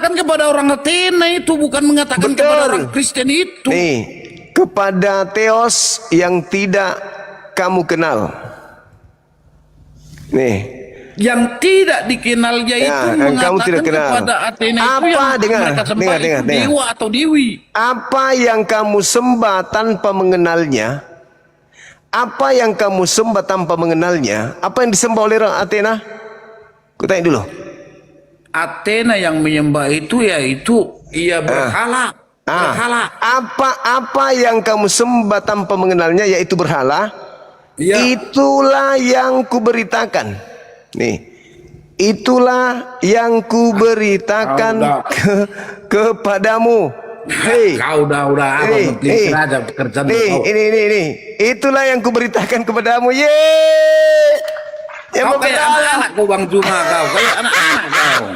mengatakan kepada orang Athena itu, bukan mengatakan kepada orang Kristen itu. Nih, kepada Theos yang tidak kamu kenal. Nih, yang tidak dikenalnya itu yang kamu mengatakan tidak kenal. kepada Athena itu Apa? yang Dengar, mereka sembah itu dewa atau dewi. Apa yang kamu sembah tanpa mengenalnya? Apa yang kamu sembah tanpa mengenalnya? Apa yang disembah oleh orang Athena? Ku tanya dulu. Athena yang menyembah itu yaitu ia berhala. Berhala. Apa yang kamu sembah tanpa mengenalnya yaitu berhala? Ya. Itulah yang kuberitakan. Nih, itulah yang kuberitakan kepadamu. Hei, Kau udah apa aja pekerjaan kau. Ini. Itulah yang kuberitakan kepadamu. Yeay. Kau kayak anak-anak kau Bang Juma, kau kayak anak-anak kau.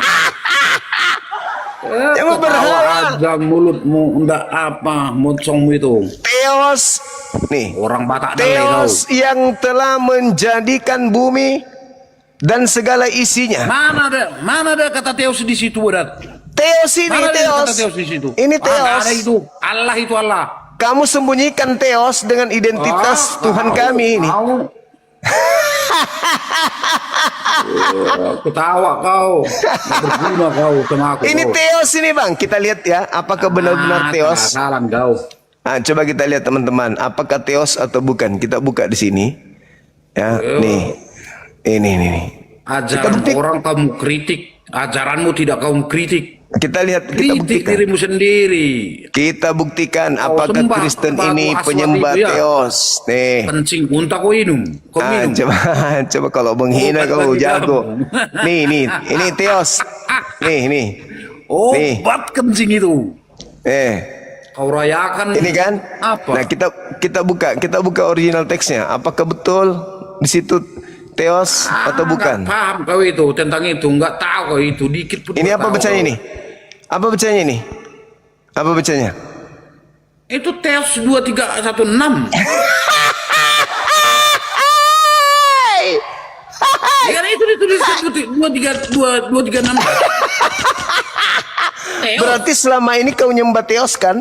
Yang berhala aja mulutmu ndak apa mocongmu itu. Theos. Nih, Orang Batak dalai kau. Theos yang telah menjadikan bumi dan segala isinya. Mana ada kata Theos di situ, berat? Theos ini, Mana ada Theos. kata Theos di situ? Ini Nggak Theos. ada itu. Allah itu Allah. Kamu sembunyikan Theos dengan identitas Tuhan kami ini. Ketawa kau. Nggak berguna kau sama aku. Ini kau. Theos ini bang, kita lihat ya, apakah benar-benar Theos? Salah kau. Coba kita lihat teman-teman, apakah Theos atau bukan? Kita buka di sini. Ya, nih, ini. Ajaran orang kamu kritik, ajaranmu tidak kamu kritik. Kita lihat, kita Kritik buktikan. dirimu sendiri. Kita buktikan apakah sembah, Kristen sembah ini aswad penyembah itu ya. Theos. Nih. Kencing unta kau minum. Kau minum. Coba kalau menghina kau Obat jago. bagi Nih, ini Theos. Nih. Obat kencing itu. Kau rayakan. Ini kan? Apa? Nah, kita buka original teksnya. Apakah betul di situ Theos atau bukan? Nggak paham kau itu tentang itu, nggak tahu kau itu dikit pun. Ini apa bacanya ini? Apa bacanya ini? Apa bacanya? Itu Theos 2316. Ya itu ditulis 236. Berarti selama ini kau nyembah Theos kan?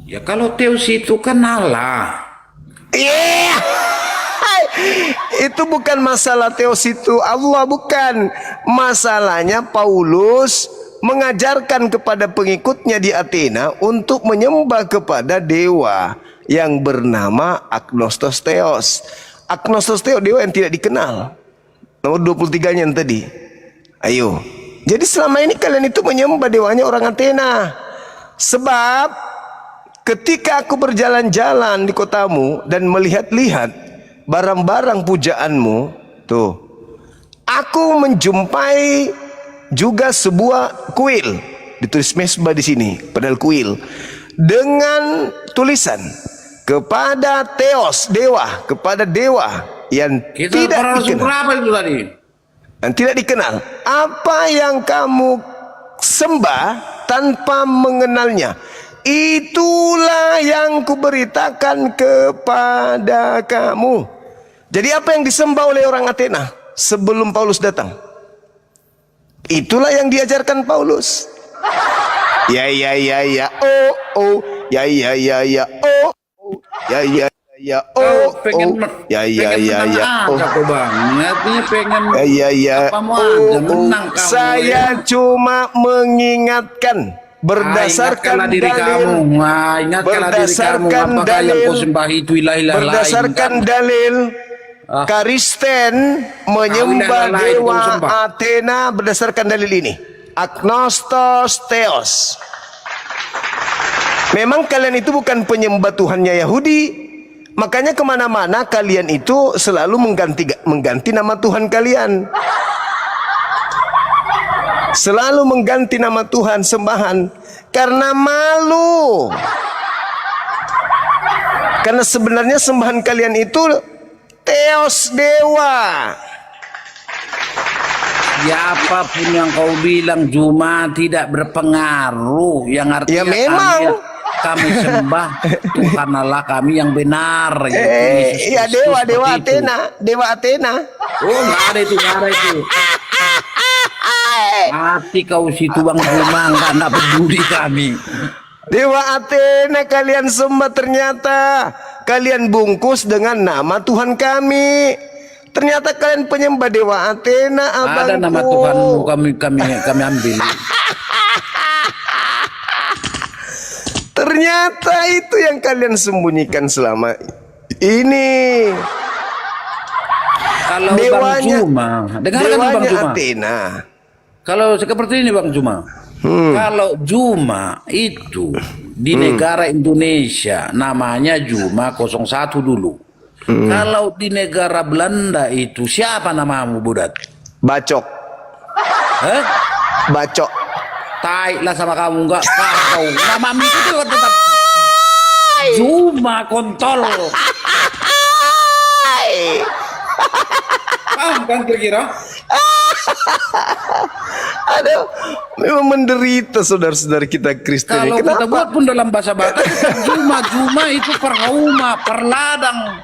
Ya kalau Theos itu kan Allah. Iya. Itu bukan masalah Theos itu Allah, bukan. Masalahnya Paulus mengajarkan kepada pengikutnya di Athena untuk menyembah kepada dewa yang bernama Agnostos Theos. Agnostos Theos, dewa yang tidak dikenal. Nomor 23-nya yang tadi. Ayo. Jadi selama ini kalian itu menyembah dewanya orang Athena. Sebab ketika aku berjalan-jalan di kotamu dan melihat-lihat barang-barang pujaanmu, tuh, aku menjumpai juga sebuah kuil, ditulis mesbah di sini, padahal kuil, dengan tulisan kepada Theos, dewa, kepada dewa yang tidak dikenal. Berapa itu tadi? Dan tidak dikenal. Apa yang kamu sembah tanpa mengenalnya, itulah yang kuberitakan kepada kamu. Jadi apa yang disembah oleh orang Athena sebelum Paulus datang? Itulah yang diajarkan Paulus. Ya. Oh. Ya. Oh. Ya. Oh. Pengen Ya. Oh. Aku bang, artinya pengen. Ya. Apa mau aja menang kamu? Saya cuma mengingatkan berdasarkan diri kamu. Ingatkanlah diri kamu. Apakah yang kau sembah itu ilah-ilah lain? Berdasarkan dalil Kristen menyembah dewa Athena berdasarkan dalil ini. Agnostos Theos. Memang kalian itu bukan penyembah Tuhannya Yahudi. Makanya kemana-mana kalian itu selalu mengganti nama Tuhan kalian. Selalu mengganti nama Tuhan sembahan karena malu. Karena sebenarnya sembahan kalian itu Theos dewa. Siapapun yang kau bilang cuma tidak berpengaruh. Yang artinya Ya memang kami sembah Tuhan Allah kami yang benar. Iya dewa Athena, dewa Athena. Oh nggak ada itu. Mati kau situ Bang Juma, nggak peduli kami. Dewa Athena kalian sembah, ternyata kalian bungkus dengan nama Tuhan kami. Ternyata kalian penyembah Dewa Athena, abangku. Ada nama Tuhanmu kami ambil. Ternyata itu yang kalian sembunyikan selama ini. Kalau Bang Juma, dengarkan Bang Juma. Athena. Kalau seperti ini Bang Juma. Kalau Juma itu di negara Indonesia namanya Juma 01 dulu. Kalau di negara Belanda itu siapa namamu Budat? Bacok. Bacok. Tai lah sama kamu, enggak kau. Namamu itu tetap Juma kontol. Paham kan kira-kira? Aduh, memang menderita saudara-saudara kita Kristen. Kalau kita buat pun dalam bahasa Batak, Juma itu perhauma, perladang.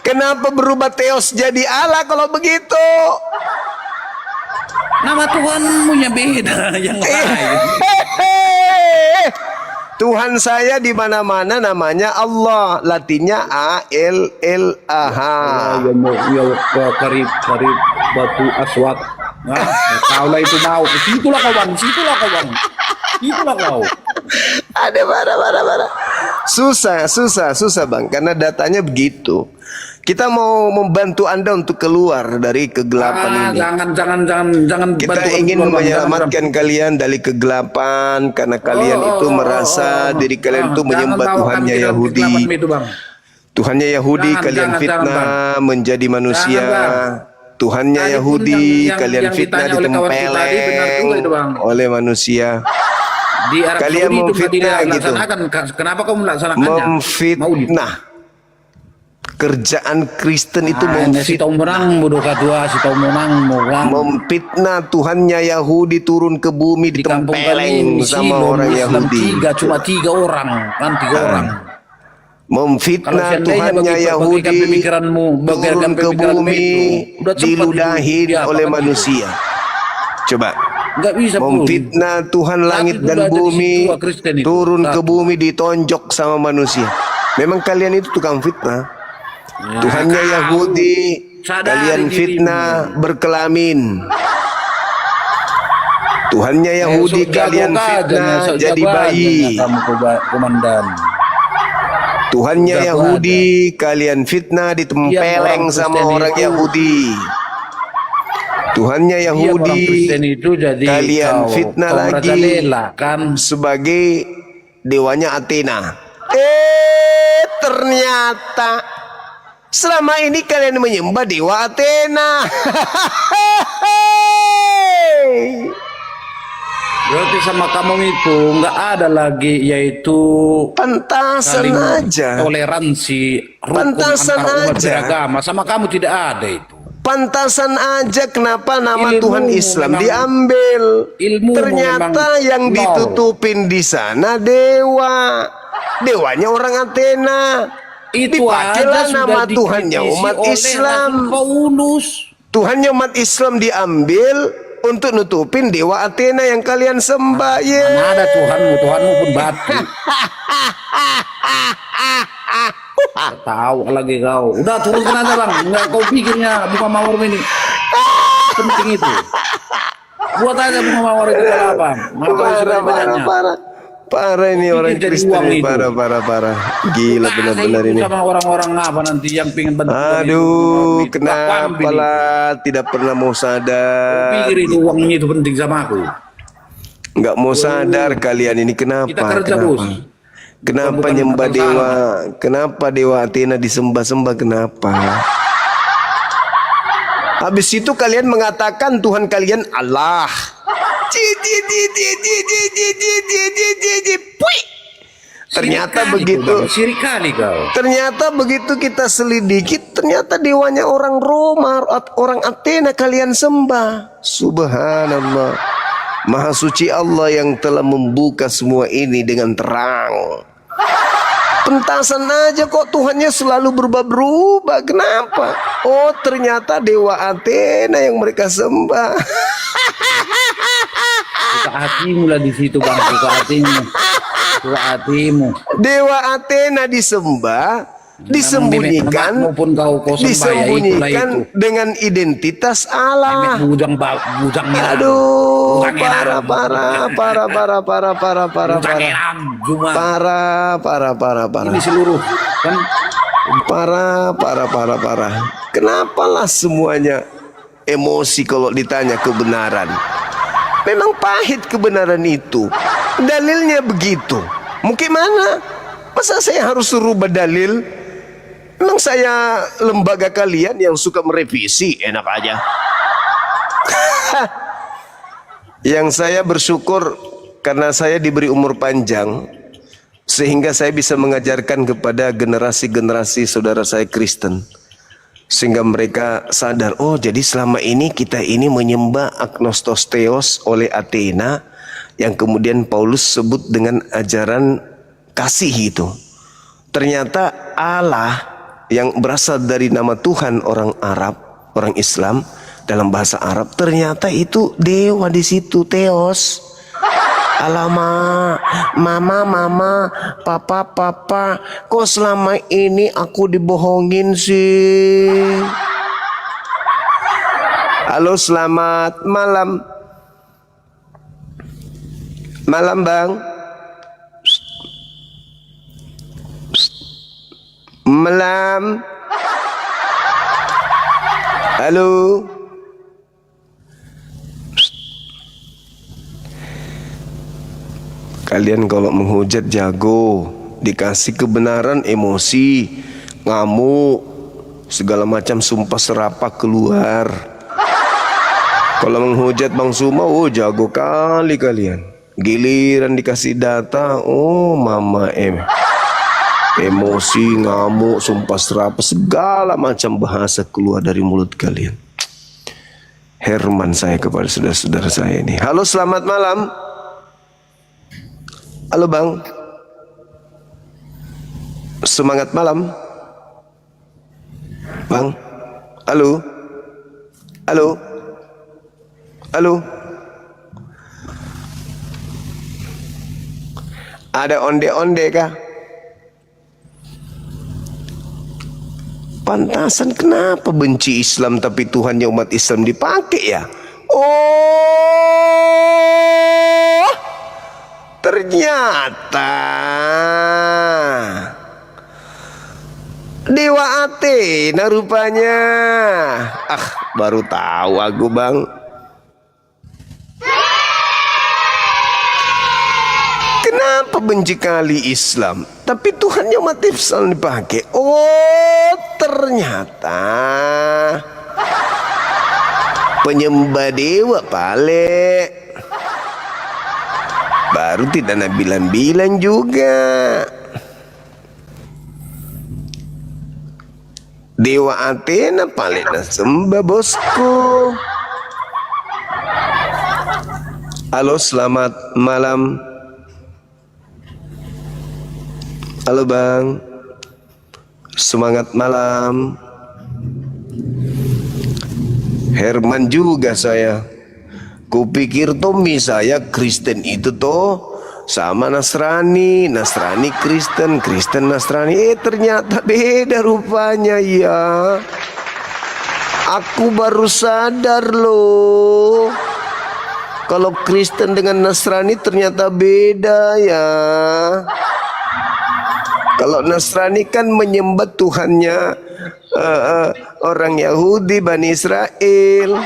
Kenapa berubah Theos jadi Allah kalau begitu? Nama Tuhanmu nya beda yang lain. Tuhan saya di mana-mana namanya Allah, Latinnya A-L-L-A-H. Ya karib batu aswad. Nah, kau lah itu mau. Situlah kau Bang, situlah kau. Ada marah. Susah Bang, karena datanya begitu. Kita mau membantu Anda untuk keluar dari kegelapan ini. Jangan. Kita ingin menyelamatkan kalian dari kegelapan karena kalian itu merasa diri kalian itu menyembah Tuhannya Yahudi. Tuhannya Yahudi kalian fitnah menjadi manusia. Tuhannya Yahudi kalian fitnah ditempeleng oleh manusia. Kalian memfitnah gitu. Kenapa kamu melaksanakannya? Memfitnah. Kerjaan Kristen itu memfitnah Tuhannya Yahudi turun ke bumi ditempeleng sama orang Yahudi. Cuma tiga orang. Memfitnah Tuhannya Yahudi turun ke bumi diludahin oleh manusia. Coba. Memfitnah Tuhan langit dan bumi turun ke bumi ditonjok sama manusia. Memang kalian itu tukang fitnah. Tuhannya Yahudi kalian fitnah berkelamin. Tuhannya Yahudi kalian fitnah jadi bayi. Tuhannya Yahudi kalian fitnah ditempeleng sama orang Yahudi. Tuhannya Yahudi kalian fitnah lagi sebagai dewanya Athena. Ternyata selama ini kalian menyembah Dewa Athena. Berarti sama kamu itu nggak ada lagi, yaitu pantasan aja toleransi rukun pantasan antar umat aja beragama. Sama kamu tidak ada itu. Pantasan aja kenapa nama Tuhan Islam diambil. Ternyata yang ditutupin di sana dewanya orang Athena. Itu dipakailah nama Tuhannya umat Islam. Tuhannya umat Islam diambil untuk nutupin Dewa Athena yang kalian sembah. Mana ada Tuhanmu pun batu. Tahu lagi kau. Udah turunkan aja Bang. Enggak kau pikirnya bunga mawar ini penting itu. Buat aja bunga mawar itu apa? Parah ini orang Kristen ini, parah. Gila benar-benar ini. Sama orang-orang apa nanti yang pengen bantu. Aduh, kenapa lah tidak pernah mau sadar. Pikir itu uangnya itu penting sama aku. Enggak mau sadar kalian ini kenapa? Kita kerja bos. Kenapa nyembah dewa? Kenapa Dewa Athena disembah-sembah? Kenapa? Habis itu kalian mengatakan Tuhan kalian Allah. Ternyata begitu. Ternyata begitu kita selidiki, ternyata dewanya orang Roma, orang Athena kalian sembah. Subhanallah. Maha suci Allah yang telah membuka semua ini dengan terang. Pentasan aja kok Tuhannya selalu berubah-berubah. Kenapa? Oh, ternyata dewa Athena yang mereka sembah. Buka hatimu lah di situ bang, buka hatimu, buka hatimu. Dewa Athena disembah, disembunyikan, maupun kau kosong disembunyikan itu. dengan identitas Allah. Bujang merah. Aduh, Bujang merah. parah. Ini seluruh kan Parah. Kenapalah semuanya emosi kalau ditanya kebenaran? Memang pahit kebenaran itu. Dalilnya begitu. Mungkin mana? Masa saya harus suruh berdalil? Memang saya lembaga kalian yang suka merevisi, enak aja. Yang saya bersyukur karena saya diberi umur panjang, sehingga saya bisa mengajarkan kepada generasi-generasi saudara saya Kristen, sehingga mereka sadar, oh jadi selama ini kita ini menyembah agnostos theos oleh Athena, yang kemudian Paulus sebut dengan ajaran kasih itu. Ternyata Allah yang berasal dari nama Tuhan orang Arab, orang Islam dalam bahasa Arab, ternyata itu dewa di situ, theos. Alamak, mama, papa, kok selama ini aku dibohongin sih? Halo, selamat malam. Malam bang. Malam. Halo. Kalian kalau menghujat jago, dikasih kebenaran emosi, ngamuk, segala macam sumpah serapah keluar. Kalau menghujat Bang Suma, oh jago kali kalian. Giliran dikasih data, oh mama emosi, ngamuk, sumpah serapah, segala macam bahasa keluar dari mulut kalian. Herman saya kepada saudara-saudara saya ini. Halo, selamat malam. Halo bang, semangat malam, bang. Halo, ada onde-onde kah? Pantasan kenapa benci Islam tapi Tuhannya umat Islam dipakai ya? Oh, ternyata dewa Athena rupanya. Baru tahu aku bang. Kenapa benci kali Islam tapi Tuhannya umat Islam dipakai? Oh, ternyata penyembah dewa pale. Baru tidak bilang-bilang juga. Dewa Athena paling sembah bosku. Halo, selamat malam. Halo bang, semangat malam. Herman juga saya. Kupikir Tommy saya Kristen itu toh sama Nasrani, Nasrani Kristen, Kristen Nasrani. Ternyata beda rupanya ya. Aku baru sadar loh, kalau Kristen dengan Nasrani ternyata beda ya. Kalau Nasrani kan menyembah Tuhannya orang Yahudi, Bani Israel.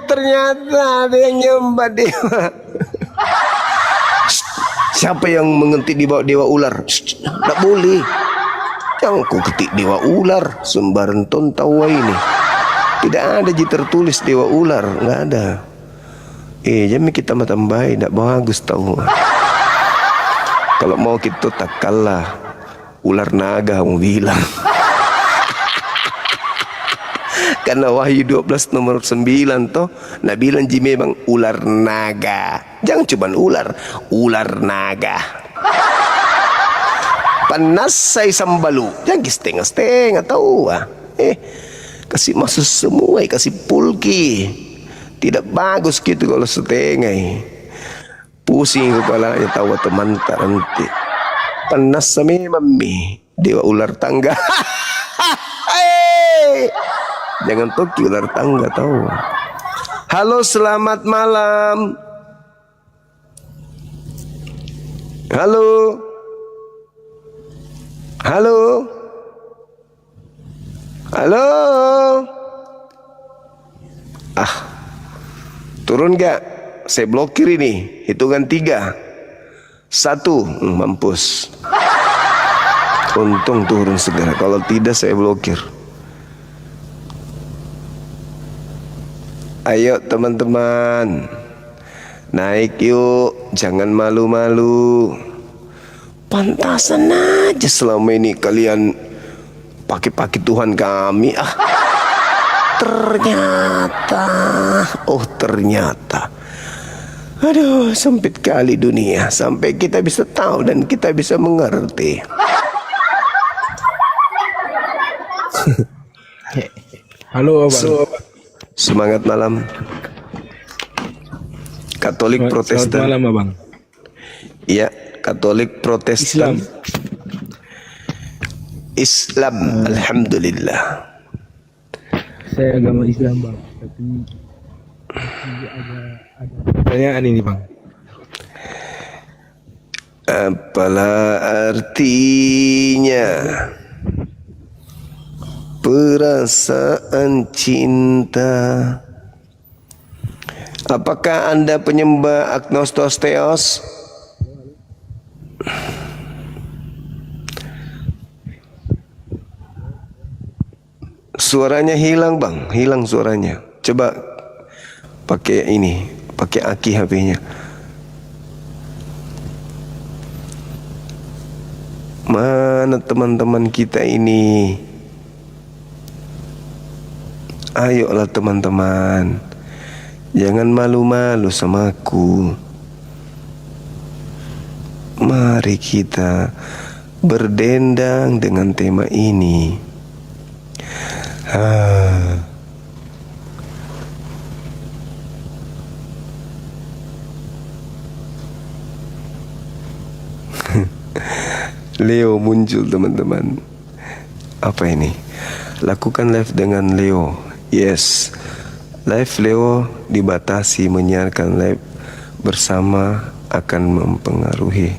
Ternyata ada yang nyembah dewa. Siapa yang mengetik di bawah dewa ular? Tak boleh. Jangan ku ketik dewa ular, sembarang ton tawa ini. Tidak ada je tertulis dewa ular, nggak ada. Jangan kita tambahin, tak bagus tahu. Kalau mau kita tak kalah, ular naga mau bilang. Karena Wahyu 12 nomor 9 toh, Nabi bilang memang ular naga. Jangan cuma ular naga. Panas saya sambalu. Jangan setengah-setengah tahu ah. Kasih masuk semua, kasih pulki. Tidak bagus gitu kalau setengah. Pusing kepalanya tahu teman tak nanti. Panas sami mami. Dewa ular tangga. Jangan toki ular tangga tahu. Halo, selamat malam. Halo. Halo. Halo. Turun gak? Saya blokir ini. Hitungan 3. 1. Mampus. Untung turun segera. Kalau tidak saya blokir. Ayo teman-teman, naik yuk. Jangan malu-malu. Pantasan aja selama ini kalian pakai Tuhan kami. Ternyata. Aduh, sempit kali dunia. Sampai kita bisa tahu dan kita bisa mengerti. Halo Abang. Semangat malam. Katolik Protestan. Selamat malam Abang. Iya, Katolik Protestan. Islam. Alhamdulillah. Saya agama Islam Bang, tapi ada pertanyaan ini Bang. Apalah artinya perasaan cinta? Apakah Anda penyembah agnostos theos? Suaranya hilang Bang, hilang suaranya. Coba pakai ini, pakai aki HP-nya. Mana teman-teman kita ini? Ayolah teman-teman, jangan malu-malu sama aku. Mari kita berdendang dengan tema ini. Leo muncul teman-teman. Apa ini? Lakukan live dengan Leo. Yes, live Leo dibatasi. Menyiarkan live bersama akan mempengaruhi.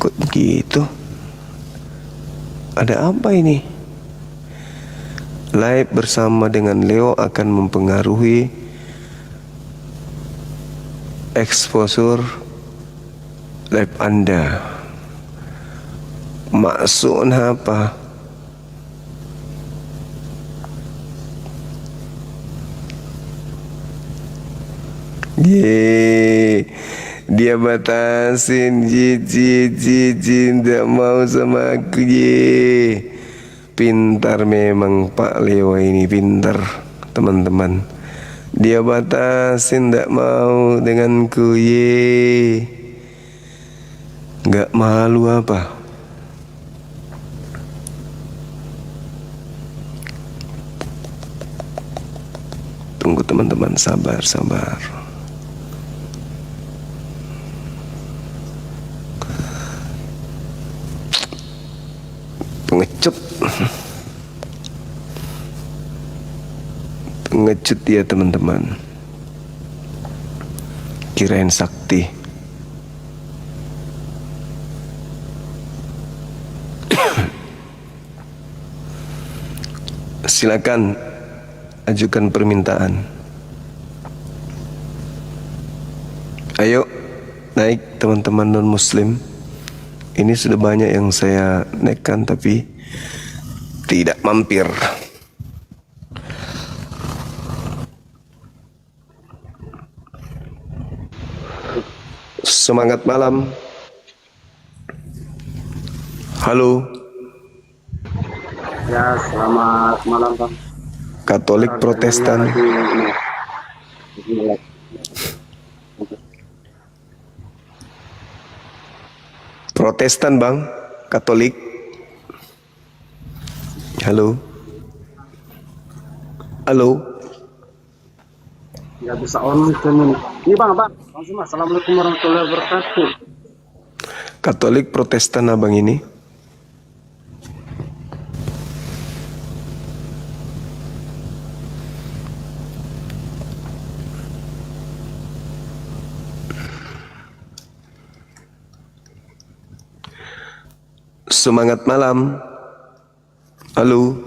Kok begitu? Ada apa ini? Live bersama dengan Leo akan mempengaruhi exposure live Anda. Maksudnya apa? Dia batasin. Tidak mau sama aku. Pintar memang Pak Leo ini, pintar teman-teman. Dia batasin, tidak mau denganku. Gak malu apa? Tunggu teman-teman, sabar. Pengecut ya teman-teman. Kirain sakti. Silakan ajukan permintaan. Ayo naik teman-teman non muslim. Ini sudah banyak yang saya naikkan tapi tidak mampir. Semangat malam. Halo. Ya, selamat malam Bang. Katolik Protestan. Protestan Bang. Katolik. Halo. Halo. Nggak bisa on temen. Ini bang. Langsung assalamualaikum warahmatullahi wabarakatuh. Katolik Protestan abang ini. Semangat malam. Halo.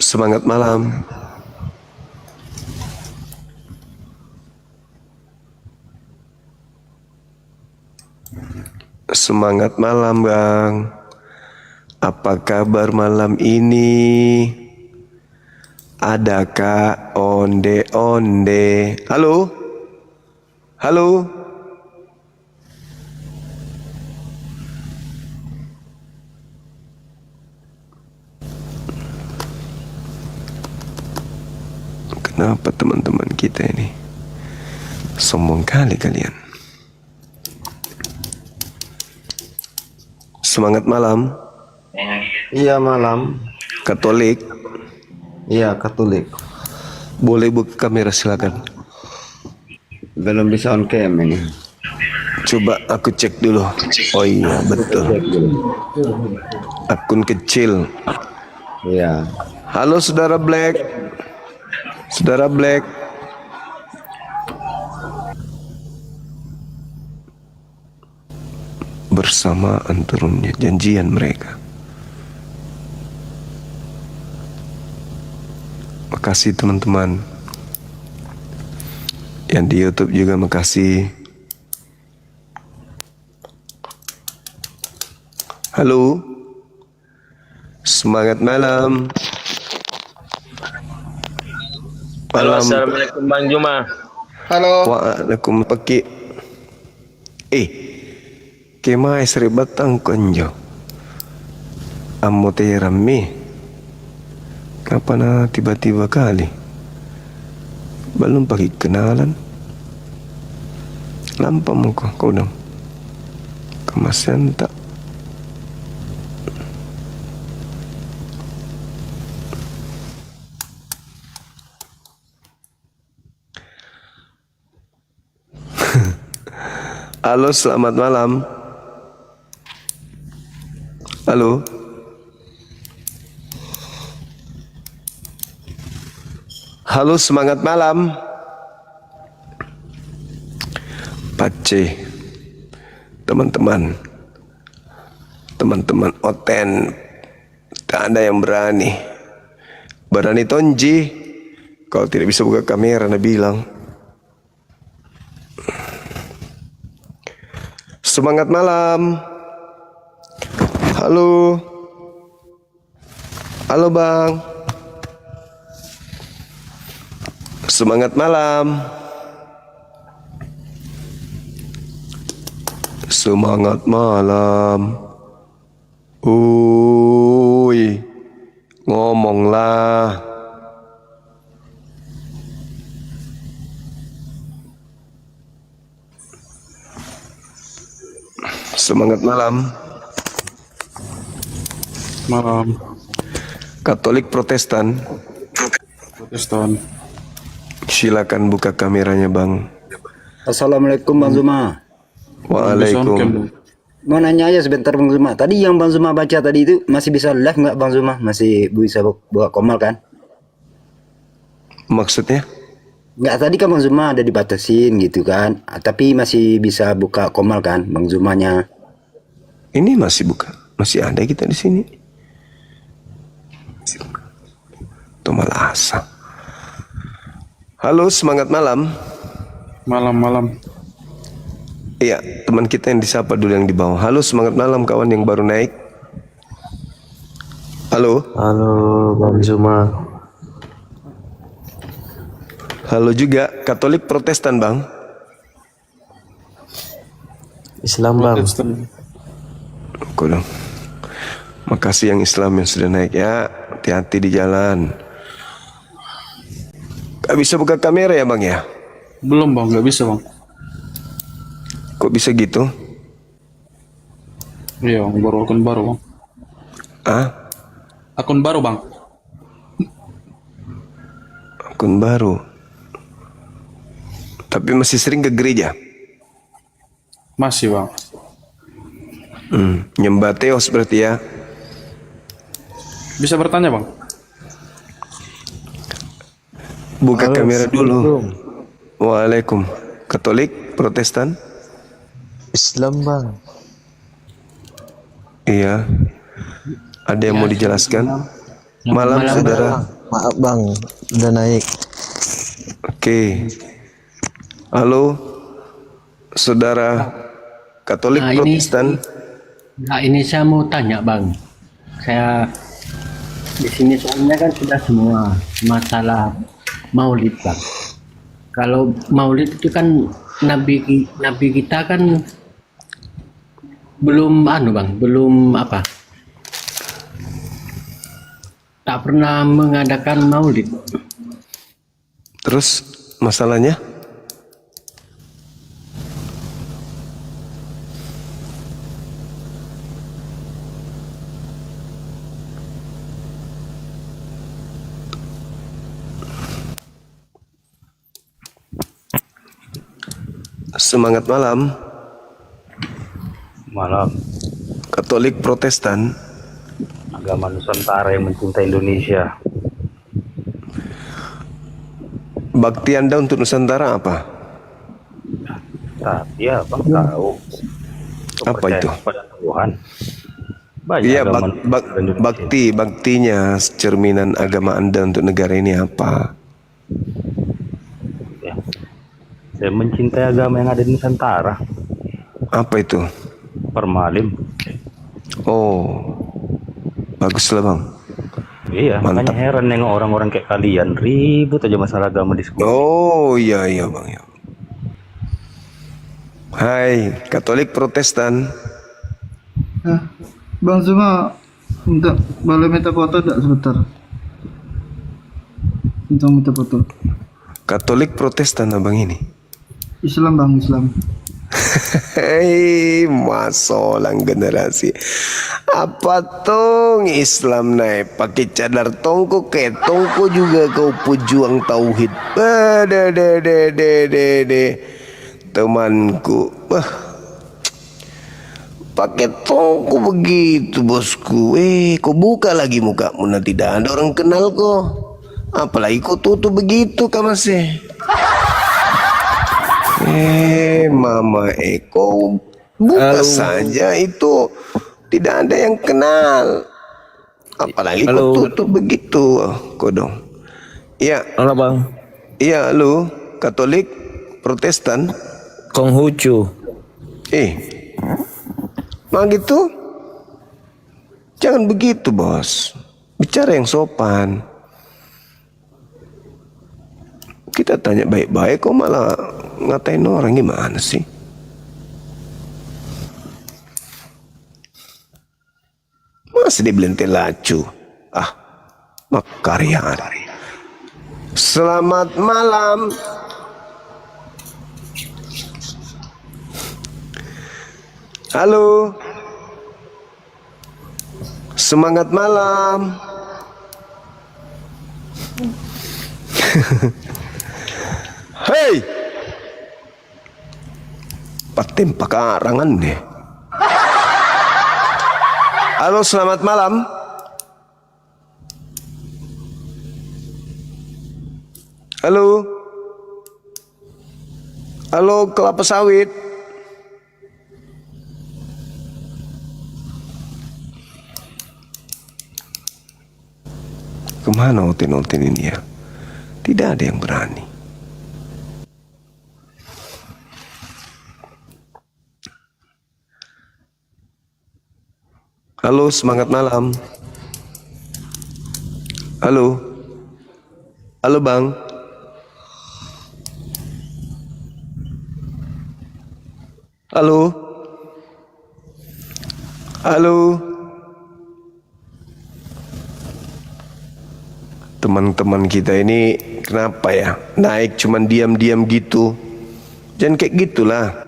Semangat malam. Semangat malam, Bang. Apa kabar malam ini? Adakah onde-onde? Halo? Halo? Kenapa teman-teman kita ini sombong kali kalian? Semangat malam. Iya malam. Katolik. Iya Katolik. Boleh buka kamera silakan. Belum bisa on cam ini. Coba aku cek dulu. Oh iya betul. Akun kecil. Iya. Halo saudara Black. Saudara Black. Bersamaan turunnya janjian mereka. Makasih teman-teman yang di YouTube juga, makasih. Halo. Semangat malam. Halo, assalamualaikum Bang Juma. Waalaikumsalam pagi. Kemai seribatang konjo. Ammo teh rame. Kapan tiba-tiba kali? Belum pagi kenalan. Lampau muka kau dong. Kemasian tak. Halo, selamat malam. Halo. Halo, semangat malam. Pace. Teman-teman. Teman-teman oten. Tak ada yang berani. Berani tonji. Kalau tidak bisa buka kamera, Anda bilang. Semangat malam. Halo. Halo Bang. Semangat malam. Semangat malam. Uy, ngomonglah. Semangat malam. Malam. Katolik Protestan. Protestan. Silakan buka kameranya Bang. Assalamualaikum Bang Zuma. Waalaikumsalam. Mau nanya aja sebentar Bang Zuma. Tadi yang Bang Zuma baca tadi itu masih bisa live nggak Bang Zuma? Masih bisa buka komal kan? Maksudnya? Nggak, tadi kan Bang Zuma ada dibatasin gitu kan. Tapi masih bisa buka komal kan Bang Zumanya? Ini masih buka. Masih ada kita di sini. Itu malah asa. Halo, semangat malam. Malam. Iya, teman kita yang disapa dulu yang di bawah. Halo, semangat malam kawan yang baru naik. Halo. Halo Bang Zuma. Halo juga, Katolik Protestan Bang. Islam Bang. Protestan. Kodong. Makasih yang Islam yang sudah naik ya. Hati-hati di jalan. Gak bisa buka kamera ya Bang ya? Belum Bang, nggak bisa Bang. Kok bisa gitu? Iya, baru akun baru bang. Ah, Akun baru bang. akun baru. Tapi masih sering ke gereja. Masih bang. Nyembah Theos berarti ya. Bisa bertanya bang? Buka kamera dulu. Waalaikum. Katolik, Protestan? Islam bang. Iya. Ada yang mau dijelaskan? Malam, saudara. Maaf bang, udah naik. Oke. Halo, saudara Katolik Protestan. Nah, ini saya mau tanya bang. Saya di sini soalnya kan sudah semua masalah Maulid bang. Kalau Maulid itu kan Nabi kita kan belum belum tak pernah mengadakan Maulid. Terus masalahnya? Semangat malam. Malam. Katolik Protestan. Agama Nusantara yang mencintai Indonesia. Bakti Anda untuk Nusantara apa? Tapi ya bang tahu. Apa itu? Pada Tuhan. Banyak Iya, agama Nusantara Indonesia. baktinya cerminan agama Anda untuk negara ini apa? Ya. Saya mencintai agama yang ada di Nusantara. Apa itu? Permalim. Oh, baguslah bang. Iya, Mantap. makanya heran nengok orang-orang kayak kalian ribut aja masalah agama di sekolah. Oh iya bang ya. Hai Katolik Protestan. Bang Zuma, boleh minta foto tidak sebentar? Minta foto. Katolik Protestan abang ini. Islam bang, Islam. Hei, masolang generasi. Apa tong Islam naik pakai cadar tongko kayak tongko juga kau pejuang tauhid. De temanku. Pakai tongko begitu bosku. Kau buka lagi mukamu nanti dah ada orang kenal kau. Apalagi kau tutup begitu kau masih. Mama Eko buka saja itu tidak ada yang kenal. Apalagi kau tutup begitu kodong. Iya. Halo bang. Iya lu Katolik Protestan. Konghucu. Nah gitu. Jangan begitu bos. Bicara yang sopan. Kita tanya baik-baik kok malah ngatain orang, gimana sih? Masih dibelentil lacu. Makarya. Selamat malam. Halo. Semangat malam. Hei, patim pakarangan deh. Halo, selamat malam. Halo, halo kelapa sawit. Kemana otin-otin ini ya? Tidak ada yang berani. Halo, semangat malam. Halo. Halo, Bang. Halo. Halo. Teman-teman kita ini kenapa ya? Naik cuman diam-diam gitu. Jangan kayak gitulah.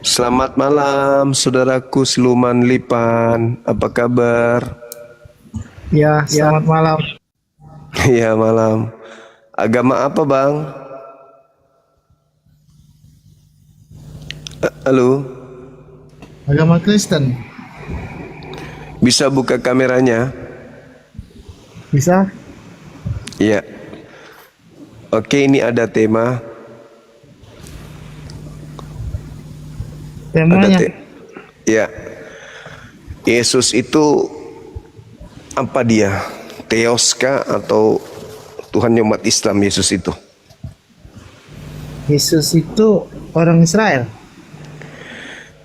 Selamat malam, saudaraku Siluman Lipan. Apa kabar? Ya, selamat malam. Ya, malam. Agama apa, Bang? Halo? Agama Kristen. Bisa buka kameranya? Bisa? Iya. Oke, ini ada tema. Temanya. Ya. Yesus itu apa dia? Theos kah atau Tuhan umat Islam Yesus itu? Yesus itu orang Israel.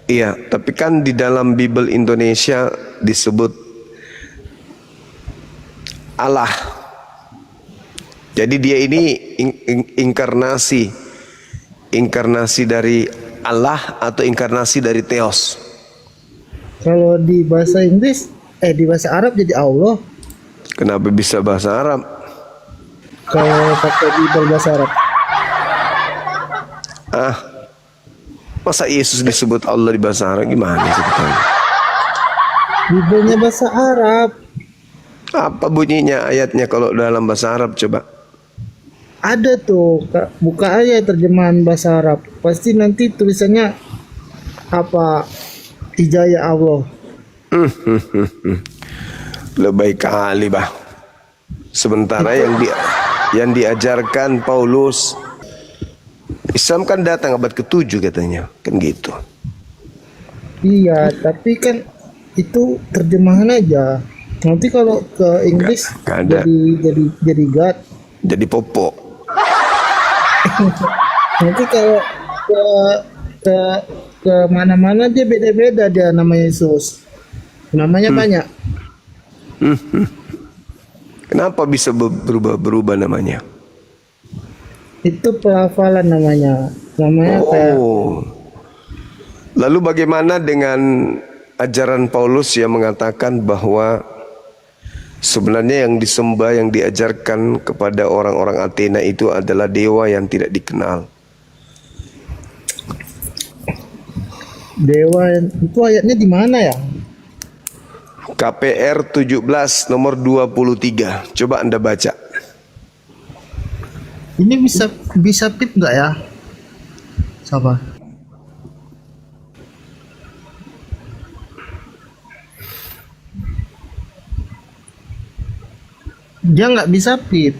Iya, tapi kan di dalam Bible Indonesia disebut Allah. Jadi dia ini inkarnasi dari Allah atau inkarnasi dari Theos. Kalau di bahasa Inggris, di bahasa Arab jadi Allah. Kenapa bisa bahasa Arab? Kalau pakai Bible bahasa Arab. Masa Yesus disebut Allah di bahasa Arab, gimana ceritanya? Biblenya bahasa Arab. Apa bunyinya ayatnya kalau dalam bahasa Arab coba? Ada tuh, buka aja terjemahan bahasa Arab. Pasti nanti tulisannya apa? Hijayah Allah. Lebih kali bah. Sementara yang diajarkan Paulus, Islam kan datang abad ke-7 katanya, kan gitu. Iya, tapi kan itu terjemahan aja. Nanti kalau ke Inggris Nggak ada. jadi God. Jadi popok. Nanti kalau ke mana-mana dia beda-beda dia nama Yesus. Namanya banyak. Kenapa bisa berubah namanya? Itu pelafalan namanya. Namanya kayak Lalu bagaimana dengan ajaran Paulus yang mengatakan bahwa sebenarnya yang disembah, yang diajarkan kepada orang-orang Athena itu adalah dewa yang tidak dikenal? dewa itu ayatnya di mana ya? KPR 17 nomor 23. Coba Anda baca. Ini bisa tip nggak ya? Siapa? Dia nggak bisa pip.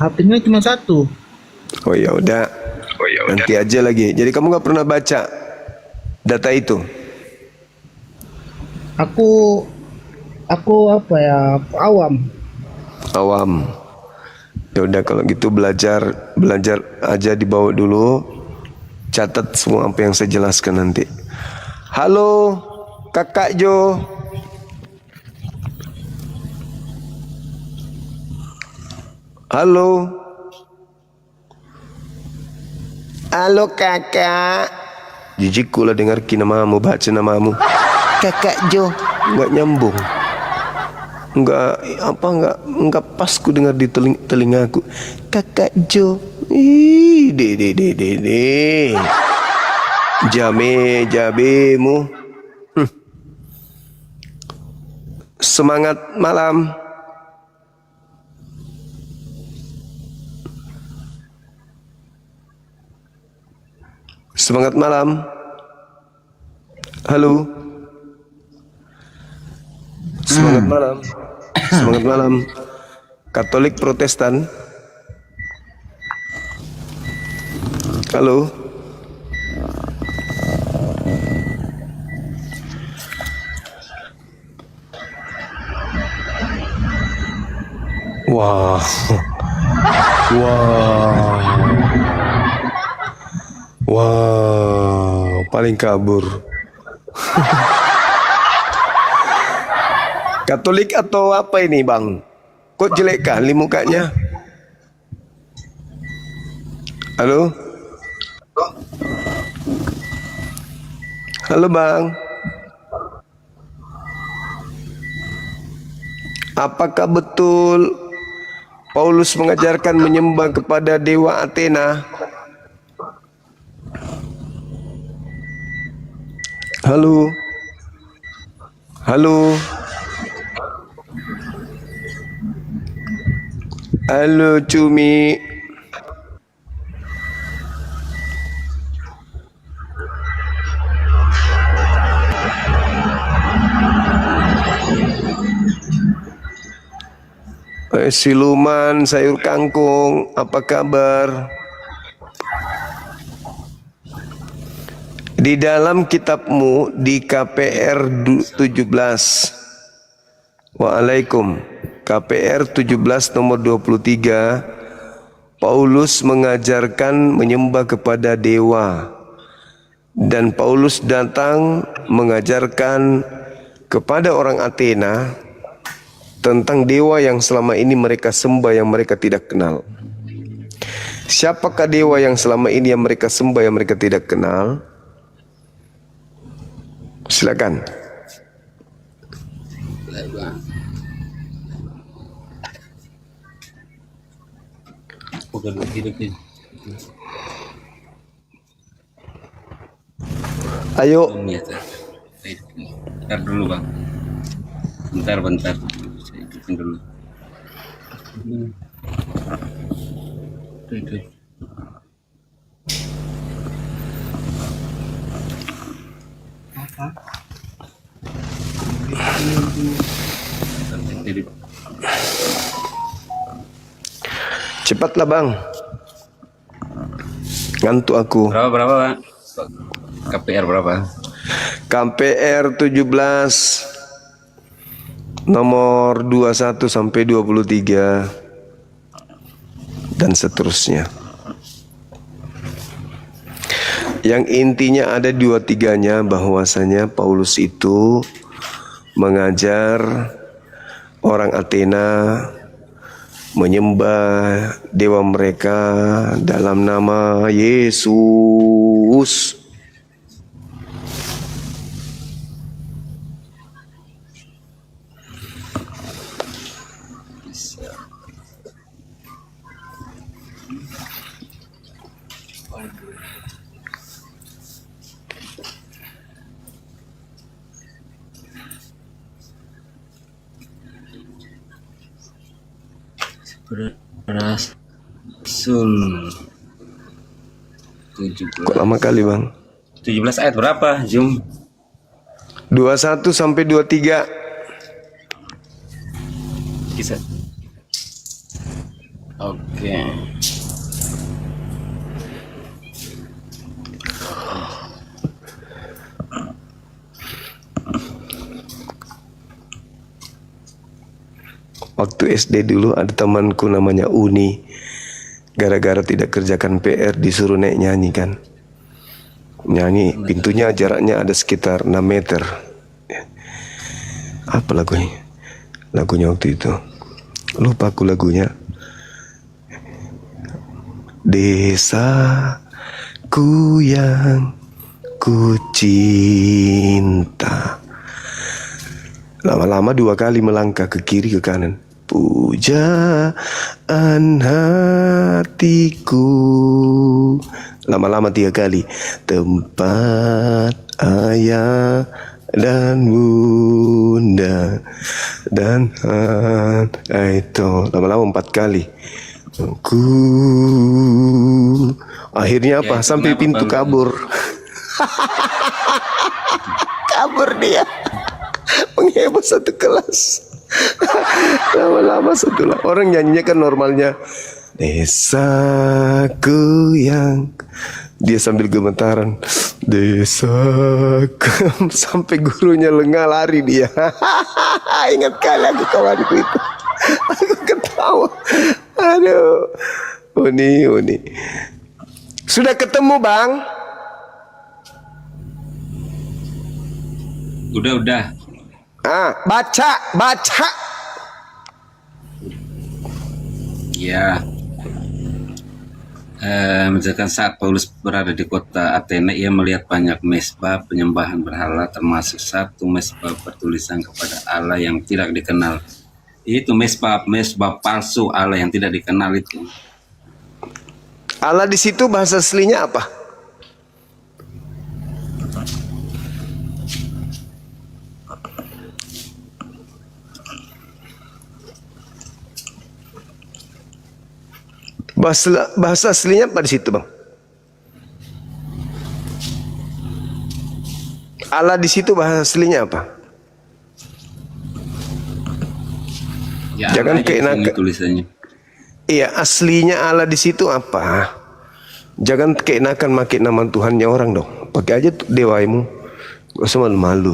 HP-nya cuma satu. Oh ya udah. Nanti aja lagi. Jadi kamu nggak pernah baca data itu? Aku apa ya? Awam. Ya udah kalau gitu belajar aja, dibawa dulu. Catat semua apa yang saya jelaskan nanti. Halo, Kakak Jo. Halo. Halo kakak. Jijikku lah dengar namamu, baca namamu. Kakak Jo. Enggak nyambung. Enggak pas ku dengar di telingaku. Kakak Jo. Ih, de. Jabemu. Semangat malam. Semangat malam. Halo. Semangat malam. Semangat malam. Katolik Protestan. Halo. Wah. Wow, paling kabur. Katolik atau apa ini, Bang? Kok jelek kali mukanya? Halo? Halo, Bang. Apakah betul Paulus mengajarkan menyembah kepada dewa Athena? Halo. Halo. Halo Cumi. Siluman sayur kangkung, apa kabar? Di dalam kitabmu di KPR 17. Waalaikum. KPR 17 nomor 23. Paulus mengajarkan menyembah kepada dewa. Dan Paulus datang mengajarkan kepada orang Athena tentang dewa yang selama ini mereka sembah yang mereka tidak kenal. Siapakah dewa yang selama ini yang mereka sembah yang mereka tidak kenal? Silakan. Ayo. Bentar dulu bang. Bentar. Saya hidupin dulu. Cepatlah bang. Ngantuk aku. Berapa bang? KPR berapa? KPR 17 nomor 21 sampai 23 dan seterusnya. Yang intinya ada 2-3-nya bahwasanya Paulus itu mengajar orang Athena menyembah dewa mereka dalam nama Yesus. Rasul 17. Kok lama kali bang? 17 ayat berapa? Jum 21 sampai 23. Kisah. Oke. Waktu SD dulu ada temanku namanya Uni. Gara-gara tidak kerjakan PR disuruh naik nyanyi kan. Nyanyi, pintunya jaraknya ada sekitar 6 meter. Apa lagunya? Lagunya waktu itu lupa aku lagunya. Desaku yang ku cinta. Lama-lama 2 kali melangkah ke kiri ke kanan. Pujaan hatiku. Lama-lama 3 kali. Tempat ayah dan bunda dan itu lama-lama 4 kali. Akhirnya apa? Sampai pintu kabur. Kabur dia. Mengheboh satu kelas. Lama-lama setelah orang nyanyinya kan normalnya desaku yang, dia sambil gemetaran desaku sampai gurunya lengah lari dia. Ingat kali aku kawanku itu. Aku ketawa. Aduh. Uni. Sudah ketemu bang? Udah. Baca. Ya. Misalkan saat Paulus berada di kota Athena, ia melihat banyak mesbah penyembahan berhala, termasuk satu mesbah bertulisan kepada Allah yang tidak dikenal. Itu mesbah palsu Allah yang tidak dikenal itu. Allah di situ bahasa aslinya apa? Bahasa aslinya apa di situ, Bang? Allah di situ bahasa aslinya apa? Ya, Jangan Allah aja keenakan. ini tulisannya. Iya, aslinya Allah di situ apa? Jangan keenakan makin nama Tuhannya orang dong. Pakai aja tuh dewaimu. Gak usah malu-malu.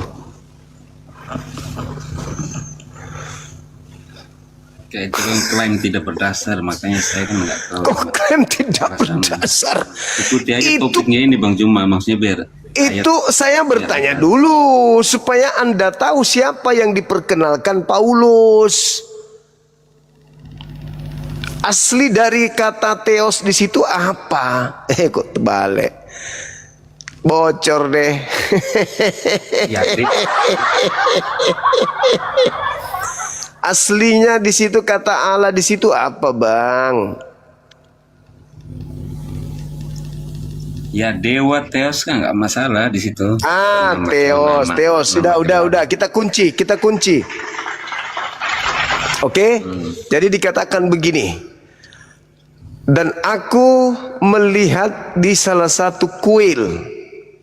Kayak itu kan klaim tidak berdasar, makanya saya kan nggak tahu. Kok klaim tidak berdasar? Ikuti aja Itu- topiknya ini Bang Juma, maksudnya biar Itu saya bertanya dulu supaya Anda tahu siapa yang diperkenalkan Paulus. Asli dari kata theos di situ apa? Kok terbalik? Bocor deh. ya, Aslinya di situ kata Allah di situ apa, Bang? ya dewa Theos kan nggak masalah di situ. Ah, Nama- Theos, nama- Theos. nama- Udah. Kita kunci. Oke? Jadi dikatakan begini. Dan aku melihat di salah satu kuil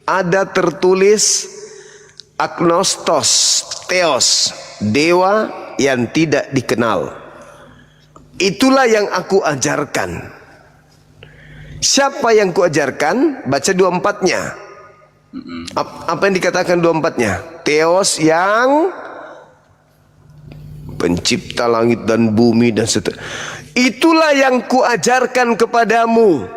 ada tertulis agnostos, Theos, dewa yang tidak dikenal. Itulah yang aku ajarkan. Siapa yang kuajarkan? Baca 24-nya. Apa yang dikatakan 24-nya? Theos yang pencipta langit dan bumi dan seterusnya. Itulah yang kuajarkan kepadamu.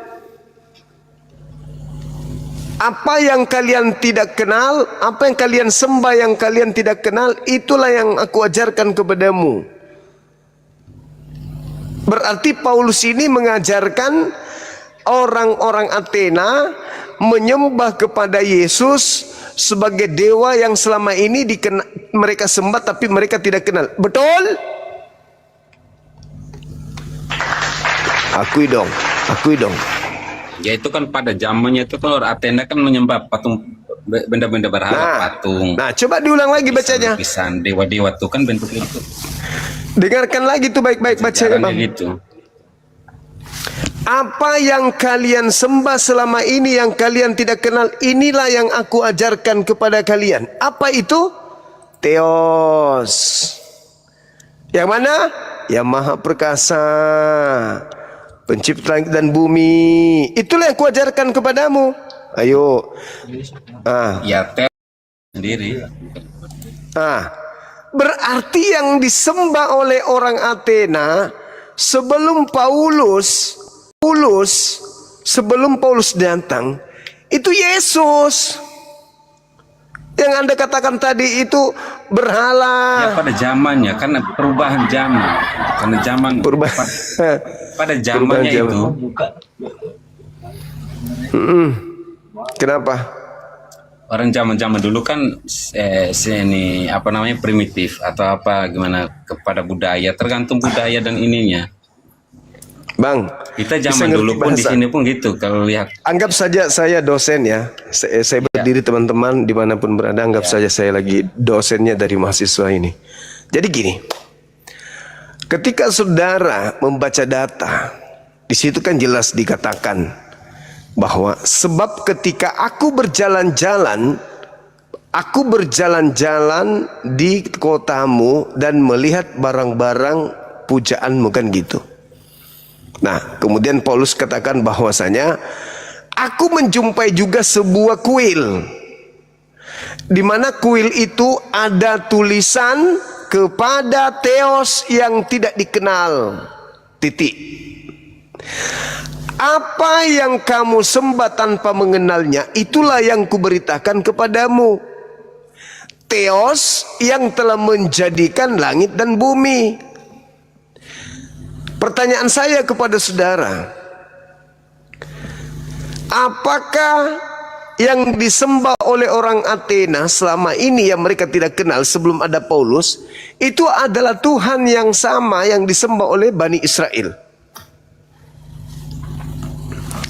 Apa yang kalian tidak kenal, apa yang kalian sembah yang kalian tidak kenal, itulah yang aku ajarkan kepadamu. Berarti Paulus ini mengajarkan orang-orang Athena menyembah kepada Yesus sebagai dewa yang selama ini mereka sembah tapi mereka tidak kenal. Betul? Akui dong. Ya itu kan pada zamannya itu kan orang Athena kan menyembah patung, benda-benda berhala, patung. Nah, coba diulang lagi bacanya. Pisan dewa-dewa itu kan bentuk itu. Dengarkan lagi tuh baik-baik bacanya, Jarang Bang. gitu. Apa yang kalian sembah selama ini yang kalian tidak kenal, inilah yang aku ajarkan kepada kalian. Apa itu? Theos. Yang mana? Yang maha perkasa, pencipta langit dan bumi. Itulah yang aku ajarkan kepadamu. Ayo. Ya Theos sendiri. Berarti yang disembah oleh orang Athena sebelum Paulus datang itu Yesus. Yang Anda katakan tadi itu berhala. Ya pada zamannya karena perubahan zaman. Karena zaman pada zamannya Perubahan itu. Kenapa? Orang zaman-zaman dulu kan ini apa namanya primitif atau apa gimana kepada budaya, tergantung budaya dan ininya. Bang, Kita bisa zaman ngerti dulu pun di bahasa. sini pun gitu kalau lihat. Anggap saja saya dosen ya. Saya berdiri teman-teman dimanapun berada. Anggap saja saya lagi dosennya dari mahasiswa ini. Jadi gini, ketika saudara membaca data, di situ kan jelas dikatakan bahwa sebab ketika aku berjalan-jalan di kotamu dan melihat barang-barang pujaanmu, kan gitu. Nah, kemudian Paulus katakan bahwasanya aku menjumpai juga sebuah kuil, di mana kuil itu ada tulisan kepada Theos yang tidak dikenal. Titik. Apa yang kamu sembah tanpa mengenalnya, itulah yang kuberitakan kepadamu. Theos yang telah menjadikan langit dan bumi. Pertanyaan saya kepada saudara, apakah yang disembah oleh orang Athena selama ini yang mereka tidak kenal sebelum ada Paulus, itu adalah Tuhan yang sama yang disembah oleh Bani Israel?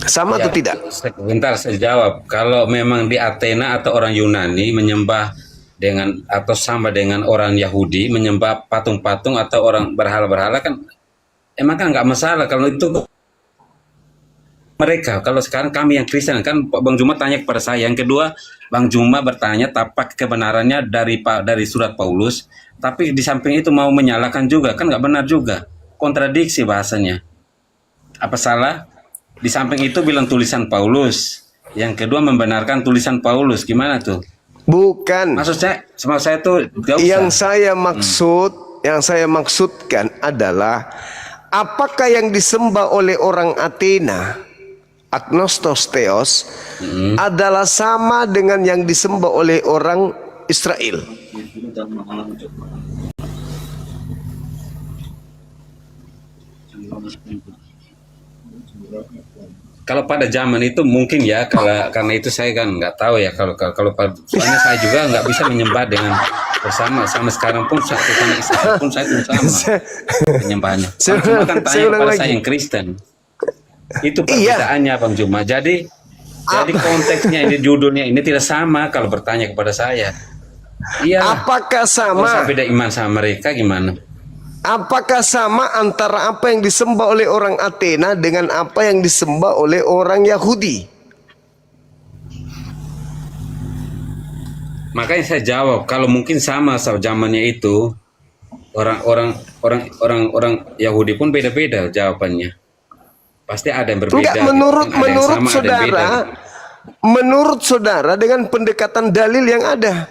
Sama atau tidak? Sebentar saya jawab. Kalau memang di Athena atau orang Yunani menyembah dengan atau sama dengan orang Yahudi menyembah patung-patung atau orang berhala-berhala kan emang kan nggak masalah kalau itu mereka. Kalau sekarang kami yang Kristen, kan Bang Juma tanya kepada saya. Yang kedua, Bang Juma bertanya tapak kebenarannya dari surat Paulus, tapi di samping itu mau menyalahkan juga, kan nggak benar juga. Kontradiksi bahasanya. Apa salah? Di samping itu bilang tulisan Paulus. Yang kedua membenarkan tulisan Paulus. Gimana tuh? Bukan. Maksud saya tuh gak usah. Yang saya maksudkan adalah apakah yang disembah oleh orang Athena, agnostos theos, adalah sama dengan yang disembah oleh orang Israel? Kalau pada zaman itu mungkin ya, karena itu saya kan nggak tahu ya. Kalau soalnya saya juga nggak bisa menyembah dengan bersama. Sama sekarang pun sama Israel pun saya pun sama penyembahnya. Bang Juma kan tanya kepada saya yang Kristen. Itu perbedaannya Bang Juma. Jadi konteksnya ini, judulnya ini tidak sama kalau bertanya kepada saya. Iya. Apakah sama? Kalau beda iman sama mereka gimana? Apakah sama antara apa yang disembah oleh orang Athena dengan apa yang disembah oleh orang Yahudi? Makanya saya jawab, kalau mungkin sama zamannya itu, orang Yahudi pun beda-beda jawabannya. Pasti ada yang berbeda. Enggak, menurut saudara dengan pendekatan dalil yang ada,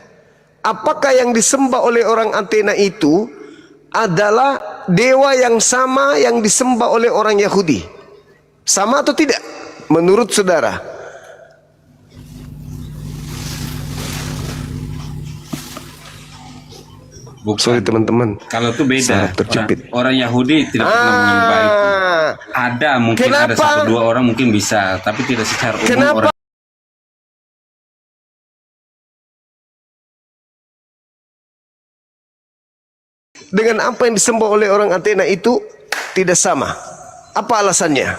apakah yang disembah oleh orang Athena itu adalah dewa yang sama yang disembah oleh orang Yahudi? Sama atau tidak menurut saudara? Bukan. Sorry teman-teman, kalau itu beda. Terjepit. Orang Yahudi tidak pernah menyembah itu. Ada mungkin ada satu dua orang mungkin bisa, tapi tidak secara umum. Kenapa? Dengan apa yang disembah oleh orang Athena itu tidak sama. Apa alasannya?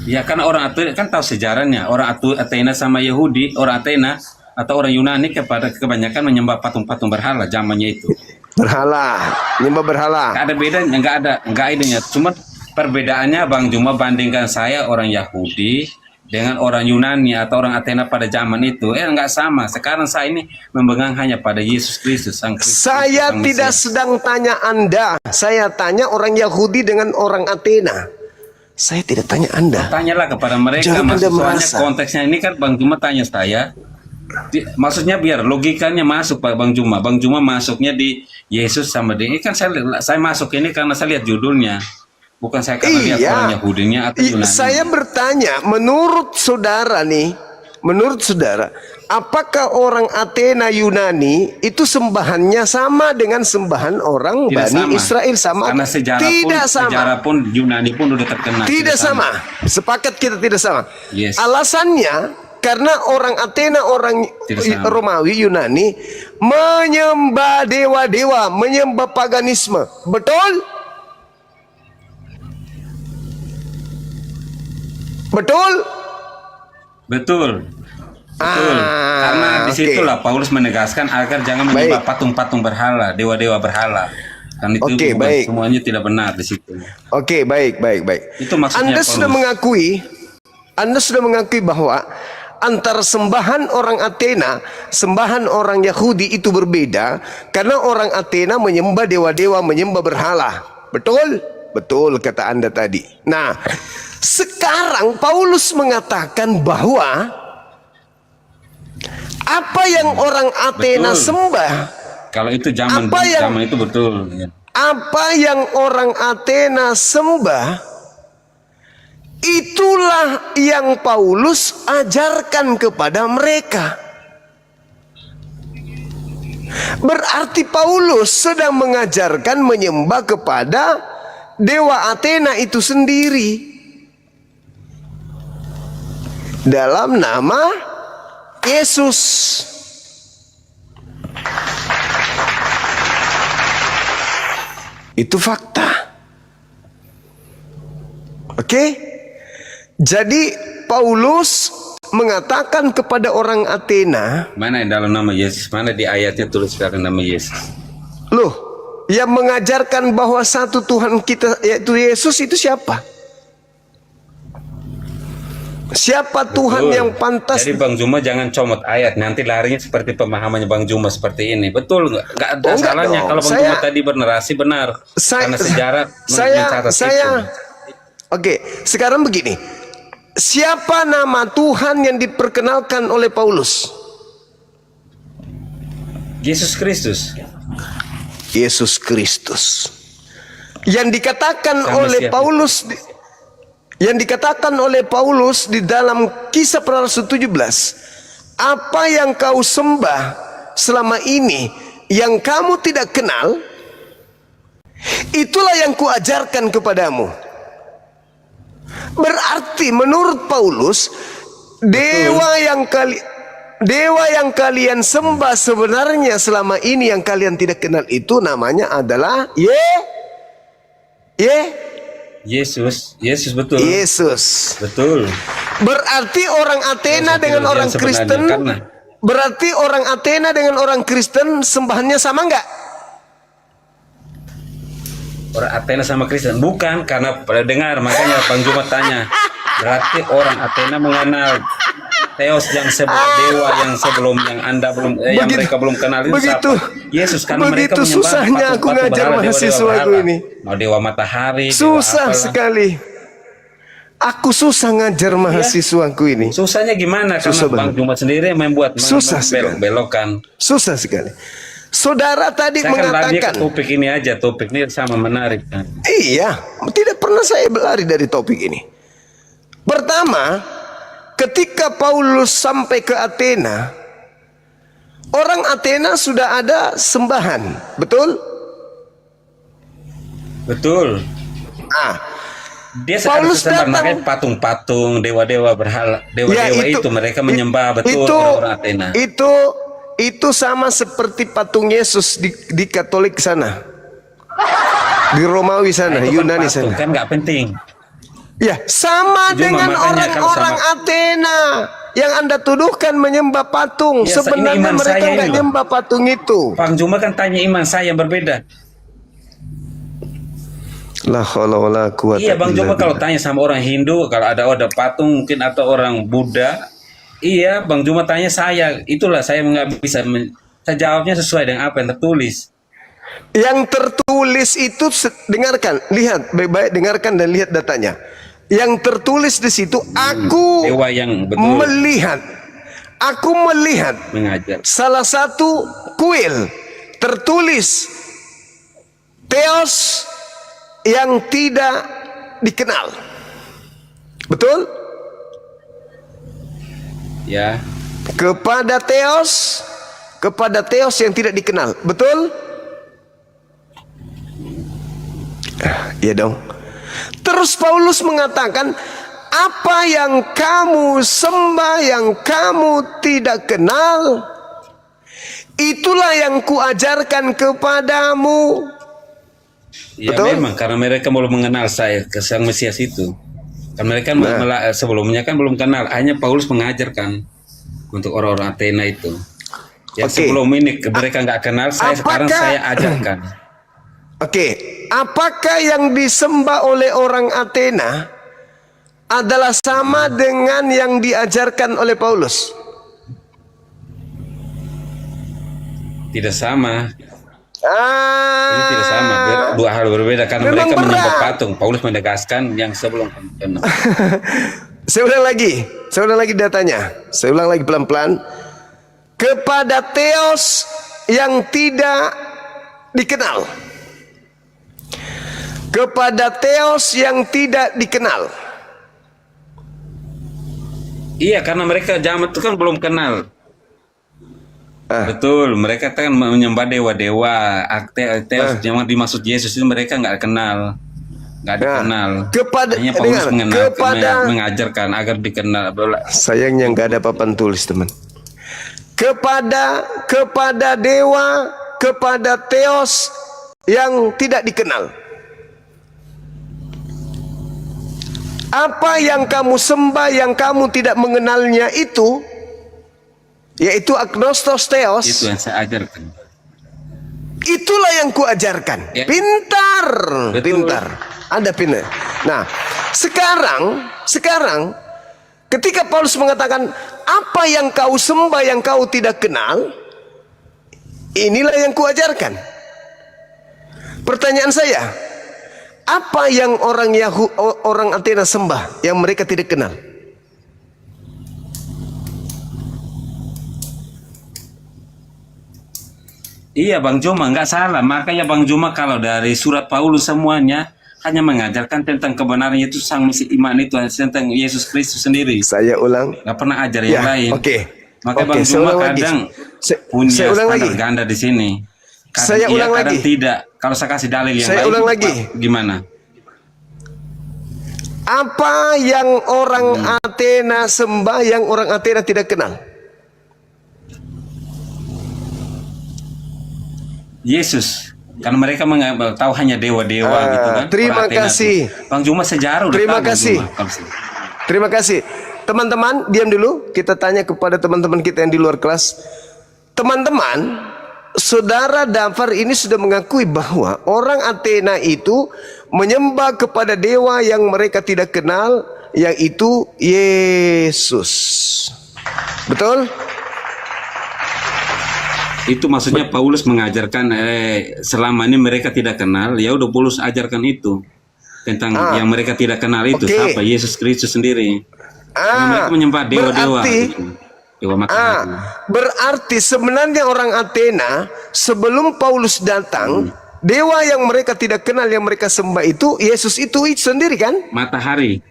Ya karena orang Athena kan tahu sejarahnya. Orang Athena sama Yahudi, orang Athena atau orang Yunani kebanyakan menyembah patung-patung berhala zamannya itu. Berhala, menyembah berhala. Gak ada bedanya, nggak adanya. Cuma perbedaannya Bang Juma bandingkan saya orang Yahudi dengan orang Yunani atau orang Athena pada zaman itu, nggak sama. Sekarang saya ini memegang hanya pada Yesus Kristus, Sang Kristus. Saya tidak sedang tanya Anda. Saya tanya orang Yahudi dengan orang Athena. Saya tidak tanya Anda. Tanyalah kepada mereka. Soalnya konteksnya ini kan Bang Juma tanya saya. Maksudnya biar logikanya masuk Pak Bang Juma. Bang Juma masuknya di Yesus sama dia. Ini kan saya masuk ini karena saya lihat judulnya. Bukan saya karena lihat orang Yahudinya atau Yunani. Saya bertanya, menurut saudara nih, menurut saudara, apakah orang Athena Yunani itu sembahannya sama dengan sembahan orang Bani Israel? Sama? Karena sejarah pun Yunani pun udah terkenal. Tidak sama. Sepakat kita tidak sama. Yes. Alasannya karena orang Athena, orang Romawi, Yunani menyembah dewa-dewa, menyembah paganisme. Betul? Betul? Betul. Karena disitulah Paulus menegaskan agar jangan menyembah patung-patung berhala, dewa-dewa berhala. Kan itu semuanya tidak benar di situ. Oke, baik. Itu maksudnya Anda sudah mengakui bahwa antara sembahan orang Athena, sembahan orang Yahudi itu berbeda karena orang Athena menyembah dewa-dewa, menyembah berhala. Betul? Betul kata Anda tadi. Nah, sekarang Paulus mengatakan bahwa apa yang orang Athena sembah, kalau itu zaman itu betul. Apa yang orang Athena sembah, itulah yang Paulus ajarkan kepada mereka. Berarti Paulus sedang mengajarkan menyembah kepada dewa Athena itu sendiri dalam nama Yesus. Itu fakta. Oke? Jadi Paulus mengatakan kepada orang Athena, mana dalam nama Yesus? Mana di ayatnya tulis dalam nama Yesus? loh, yang mengajarkan bahwa satu Tuhan kita yaitu Yesus itu siapa? Siapa Tuhan Betul. yang pantas? Jadi Bang Juma jangan comot ayat, nanti larinya seperti pemahamannya Bang Juma seperti ini. Betul nggak? Nggak ada Oh, enggak salahnya dong. kalau Bang Juma tadi bernarasi benar. Karena sejarah mencatat itu. Oke, sekarang begini. Siapa nama Tuhan yang diperkenalkan oleh Paulus? Yesus Kristus. Yesus Kristus. Yang dikatakan Sama oleh siapa? Paulus di dalam Kisah Para Rasul 17, apa yang kau sembah selama ini yang kamu tidak kenal, itulah yang kuajarkan kepadamu. Berarti menurut Paulus, dewa yang kalian sembah sebenarnya selama ini yang kalian tidak kenal itu namanya adalah Yesus betul. Yesus. Betul. Berarti orang Athena Yesus dengan itu orang yang sebenarnya, Kristen, karena- berarti orang Athena dengan orang Kristen sembahannya sama enggak? Orang Athena sama Kristen bukan, karena pada dengar, makanya Bang Juma tanya. Berarti orang Athena mengenal Theos yang dewa yang sebelum yang Anda belum yang mereka belum kenal itu begitu, siapa? Yesus, karena mereka begitu menyembah susahnya aku patung-patung ngajar berhala, mahasiswaku dewa-dewa ini. berhala. Mau dewa matahari, dewa Susah apalah. sekali. Aku susah ngajar mahasiswaku ini. Susahnya gimana? Karena Susah Bang banget. Juma sendiri yang membuat Susah sekali. belok-belokan. Susah sekali. Saudara tadi Saya kan lari ke mengatakan, topik ini aja, topik ini sama menarik kan. iya, tidak pernah saya berlari dari topik ini. Pertama, ketika Paulus sampai ke Athena, orang Athena sudah ada sembahan, betul? Betul. Dia Paulus sekarang datang. makanya patung-patung, dewa-dewa berhala, dewa-dewa itu mereka menyembah betul itu, orang Athena. Itu sama seperti patung Yesus di Katolik sana, di Romawi sana, Nah, itu kan Yunani patung, sana. kan nggak penting. Ya, sama Cuma dengan makanya kalau orang-orang sama- Athena yang Anda tuduhkan menyembah patung. Ya, ini Sebenarnya iman mereka saya nggak ini, Bang. nyembah patung itu. Bang Juma kan tanya iman saya yang berbeda. La haula wala quwata Iya Bang illa Juma kalau billah. tanya sama orang Hindu, kalau ada patung mungkin atau orang Buddha, iya Bang Juma tanya saya, itulah saya nggak bisa saya jawabnya sesuai dengan apa yang tertulis. Yang tertulis itu dengarkan, lihat baik-baik, dengarkan dan lihat datanya. Yang tertulis di situ, aku Dewa yang betul melihat mengajar. salah satu kuil tertulis Theos yang tidak dikenal. Betul? Ya, Kepada Theos yang tidak dikenal. Betul? Iya dong. Terus Paulus mengatakan, apa yang kamu sembah yang kamu tidak kenal, itulah yang kuajarkan kepadamu. ya Betul? memang karena mereka belum mengenal saya ke Sang Mesias itu. Kan mereka sebelumnya kan belum kenal. Hanya Paulus mengajarkan untuk orang-orang Athena itu. Yang Oke. sebelum ini mereka nggak kenal, sekarang saya ajarkan. Oke, apakah yang disembah oleh orang Athena adalah sama dengan yang diajarkan oleh Paulus? Tidak sama. Ini tidak sama, dua hal berbeda karena Memang mereka menyembah berat. patung. Paulus menegaskan yang sebelum kenal. Saya ulang lagi datanya. Saya ulang lagi pelan-pelan. Kepada Theos yang tidak dikenal. Kepada Theos yang tidak dikenal. Iya, karena mereka zaman itu kan belum kenal. Betul, mereka kan menyembah dewa-dewa. Theos yang dimaksud Yesus itu mereka nggak kenal. Nggak dikenal. Hanya Paulus mengajarkan agar dikenal. Sayangnya nggak ada papan tulis, teman. Kepada dewa, kepada Theos yang tidak dikenal. Apa yang kamu sembah yang kamu tidak mengenalnya itu, yaitu agnostos Theos. Itu yang saya ajarkan. Itulah yang kuajarkan. Ya. Pintar, Betul. pintar. Anda pintar. Nah, sekarang ketika Paulus mengatakan apa yang kau sembah yang kau tidak kenal, inilah yang kuajarkan. Pertanyaan saya, apa yang orang Athena sembah yang mereka tidak kenal? Iya Bang Juma, nggak salah. Makanya Bang Juma kalau dari surat Paulus semuanya hanya mengajarkan tentang kebenaran itu sang misi iman itu tentang Yesus Kristus sendiri. Saya ulang. Nggak pernah ajar yang lain. Oke. Makanya Oke, Bang saya Juma ulang lagi. kadang punya Saya ulang standar lagi. ganda di sini. Kadang Saya iya, ulang kadang lagi. tidak. Kalau saya kasih dalil yang Saya lain, ulang lagi. Gimana? Apa yang orang Athena sembah yang orang Athena tidak kenal? Yesus. Karena mereka tahu hanya dewa-dewa gitu kan. Terima Orang Athena kasih. tuh. Bang Juma sejarah udah Terima tahu, Bang kasih. Juma, kalau sih. Terima kasih. Teman-teman, diam dulu. Kita tanya kepada teman-teman kita yang di luar kelas. Teman-teman, Saudara Dafar ini sudah mengakui bahwa orang Athena itu menyembah kepada dewa yang mereka tidak kenal, yaitu Yesus. Betul? Itu maksudnya Paulus mengajarkan selama ini mereka tidak kenal, ya udah Paulus ajarkan itu tentang yang mereka tidak kenal itu siapa Yesus Kristus sendiri. Karena mereka menyembah dewa-dewa gitu. Dewa matahari. Berarti sebenarnya orang Athena sebelum Paulus datang, dewa yang mereka tidak kenal yang mereka sembah itu Yesus itu sendiri kan? Matahari.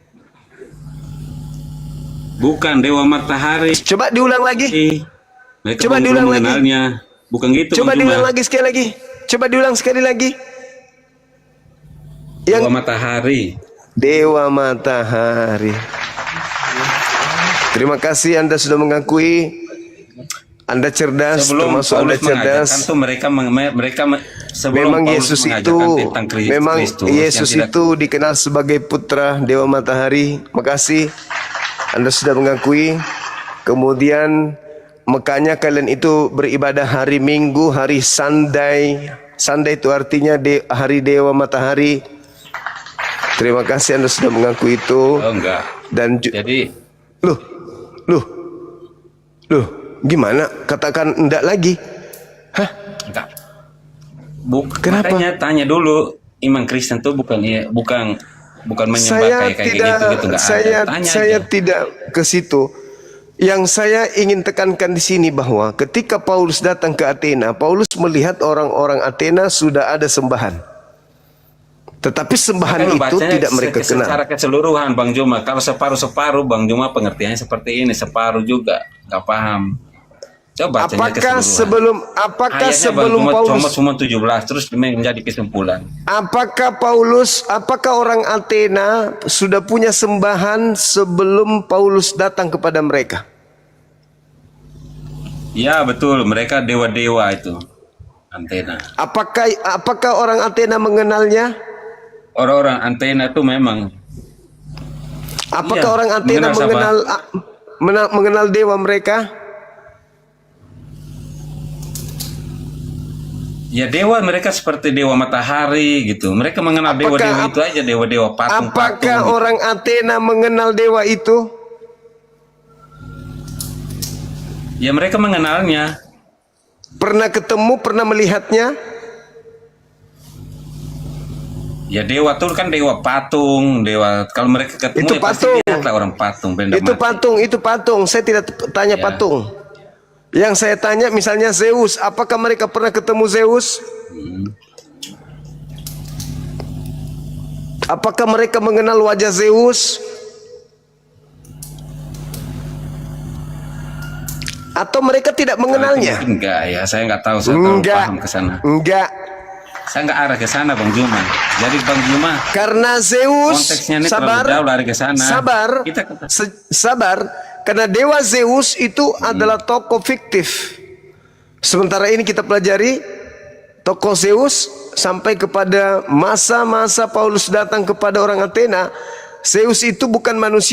Bukan dewa matahari. Coba diulang lagi. Mereka Coba belum diulang lagi. mengenalnya. Bukan gitu. Coba Bang diulang Juma. lagi sekali lagi. Coba diulang sekali lagi. Dewa matahari. Dewa matahari. Terima kasih Anda sudah mengakui Anda cerdas, Sebelum termasuk Anda Paulus cerdas. mengajarkan tuh mereka sebelum Memang Paulus Yesus mengajarkan itu tentang memang Kristus Yesus yang tidak- itu dikenal sebagai putra Dewa Matahari. Makasih Anda sudah mengakui. Kemudian makanya kalian itu beribadah hari Minggu, hari Sunday. Sunday itu artinya hari Dewa Matahari. Terima kasih Anda sudah mengakui itu. Oh enggak. Dan Jadi Loh, gimana? Katakan enggak lagi. Hah? enggak. Kenapa? Makanya tanya dulu, iman Kristen tuh bukan menyembah Saya kayak tidak, gitu enggak ada. Tanya saya aja. tidak ke situ. Yang saya ingin tekankan di sini bahwa ketika Paulus datang ke Athena, Paulus melihat orang-orang Athena sudah ada sembahan. Tetapi sembahan Makanya itu membacanya tidak mereka kenal. Secara keseluruhan Bang Juma. Kalau separuh-separuh Bang Juma pengertiannya seperti ini, separuh juga nggak paham. Coba bacanya keseluruhan. Apakah Ayatnya sebelum Bang Juma Paulus cuma 17 terus menjadi kesimpulan. Apakah orang Athena sudah punya sembahan sebelum Paulus datang kepada mereka? Ya betul, mereka dewa-dewa itu. Athena. Apakah orang Athena mengenalnya? Orang-orang Athena itu memang. Apakah Iya, orang Athena mengenal dewa mereka? Ya dewa mereka seperti dewa matahari gitu. Mereka mengenal dewa-dewa itu aja, dewa-dewa patung-patung. Apakah gitu. orang Athena mengenal dewa itu? Ya mereka mengenalnya. Pernah ketemu, pernah melihatnya? Ya dewa tuh kan dewa patung, dewa. Kalau mereka ketemu Itu ya pasti patung. lihatlah orang patung. benda mati. Itu patung. Saya tidak tanya Ya. patung. Yang saya tanya misalnya Zeus, apakah mereka pernah ketemu Zeus? Apakah mereka mengenal wajah Zeus? Atau mereka tidak mengenalnya? Enggak ya, saya nggak tahu, saya terlalu paham ke sana. Enggak. Saya nggak arah ke sana Bang Juma. Jadi Bang Juma, Karena Zeus, konteksnya ini sabar, terlalu jauh lari ke sana. sabar, Kita- sabar. Karena dewa Zeus itu adalah tokoh fiktif. Sementara ini kita pelajari tokoh Zeus sampai kepada masa-masa Paulus datang kepada orang Athena. Zeus itu bukan manusia.